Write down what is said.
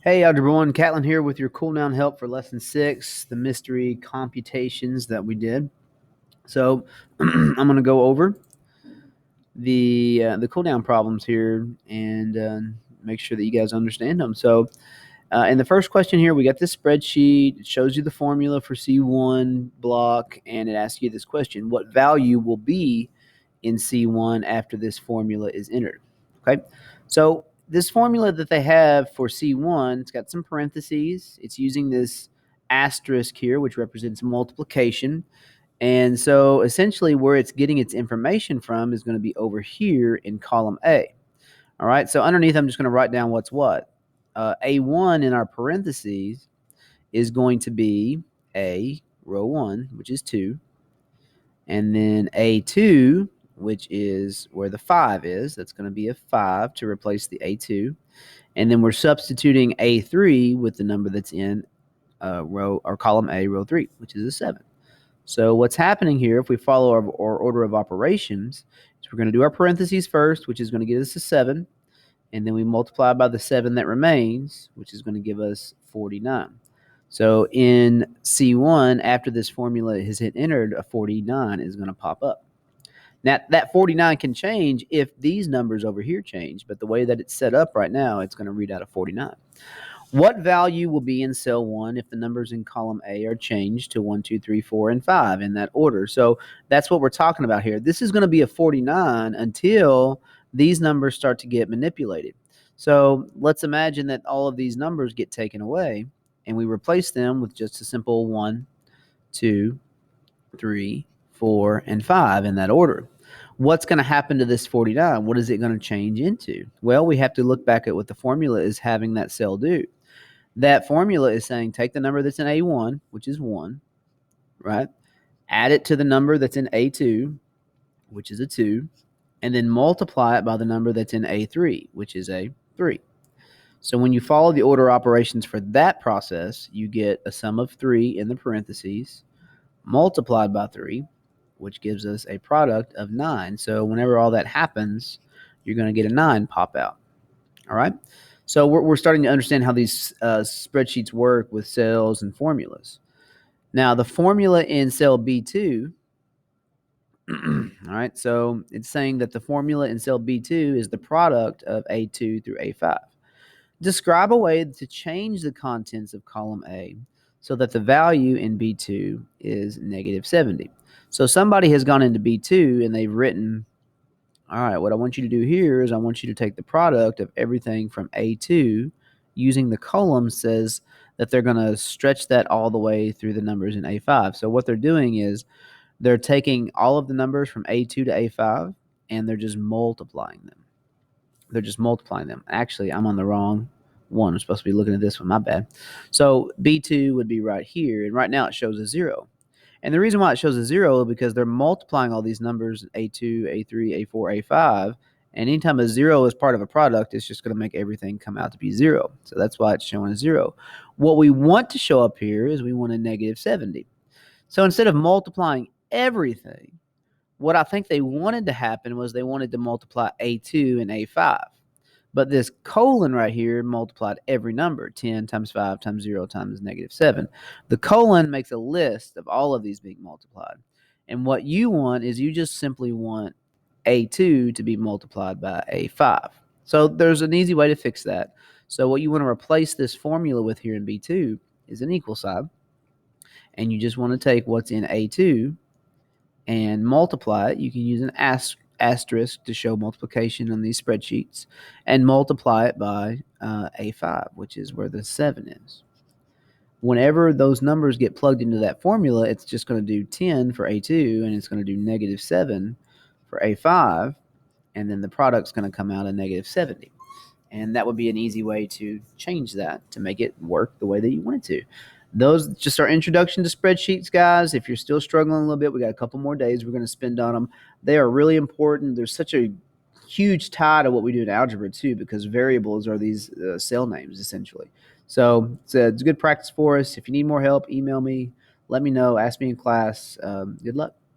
Hey, Algebra 1, Catlin here with your cool down help for Lesson 6, the mystery computations that we did. So I'm going to go over the cool down problems here and make sure that you guys understand them. So in the first question here, we got this spreadsheet. It shows you the formula for C1 block, and it asks you this question: what value will be in C1 after this formula is entered? Okay, so this formula that they have for C1, it's got some parentheses. It's using this asterisk here, which represents multiplication. And so essentially where it's getting its information from is going to be over here in column A. All right, so underneath I'm just going to write down what's what. A1 in our parentheses is going to be A, row 1, which is 2. And then A2, which is where the 5 is. That's going to be a 5 to replace the A2. And then we're substituting A3 with the number that's in row or column A, row 3, which is a 7. So what's happening here, if we follow our order of operations, is we're going to do our parentheses first, which is going to give us a 7. And then we multiply by the 7 that remains, which is going to give us 49. So in C1, after this formula has hit entered, a 49 is going to pop up. Now, that 49 can change if these numbers over here change, but the way that it's set up right now, it's going to read out a 49. What value will be in cell 1 if the numbers in column A are changed to 1, 2, 3, 4, and 5 in that order? So that's what we're talking about here. This is going to be a 49 until these numbers start to get manipulated. So let's imagine that all of these numbers get taken away, and we replace them with just a simple 1, 2, 3, 4, and 5 in that order. What's going to happen to this 49? What is it going to change into? Well, we have to look back at what the formula is having that cell do. That formula is saying take the number that's in A1, which is 1, right? Add it to the number that's in A2, which is a 2, and then multiply it by the number that's in A3, which is a 3. So when you follow the order operations for that process, you get a sum of 3 in the parentheses multiplied by 3, which gives us a product of 9. So whenever all that happens, you're going to get a 9 pop out. All right? So we're starting to understand how these spreadsheets work with cells and formulas. Now, the formula in cell B2, all right, so it's saying that the formula in cell B2 is the product of A2 through A5. Describe a way to change the contents of column A so that the value in B2 is negative 70. So somebody has gone into B2 and they've written, all right, what I want you to do here is I want you to take the product of everything from A2 using the column says that they're going to stretch that all the way through the numbers in A5. So what they're doing is they're taking all of the numbers from A2 to A5 and they're just multiplying them. Actually, I'm on the wrong one. I'm supposed to be looking at this one. My bad. So B2 would be right here, and right now it shows a 0. And the reason why it shows a 0 is because they're multiplying all these numbers, A2, A3, A4, A5, and anytime a 0 is part of a product, it's just going to make everything come out to be 0. So that's why it's showing a 0. What we want to show up here is we want a negative 70. So instead of multiplying everything, what I think they wanted to happen was they wanted to multiply A2 and A5. But this colon right here multiplied every number, 10 times 5 times 0 times negative 7. The colon makes a list of all of these being multiplied. And what you want is you just simply want A2 to be multiplied by A5. So there's an easy way to fix that. So what you want to replace this formula with here in B2 is an equal sign. And you just want to take what's in A2 and multiply it. You can use an asterisk to show multiplication on these spreadsheets and multiply it by A5, which is where the 7 is. Whenever those numbers get plugged into that formula, it's just going to do 10 for A2 and it's going to do negative 7 for A5, and then the product's going to come out a negative 70. And that would be an easy way to change that to make it work the way that you want it to. Those just our introduction to spreadsheets, guys. If you're still struggling a little bit, we got a couple more days we're going to spend on them. They are really important. There's such a huge tie to what we do in algebra too, because variables are these cell names essentially. So it's a good practice for us. If you need more help, email me, let me know, ask me in class. Good luck.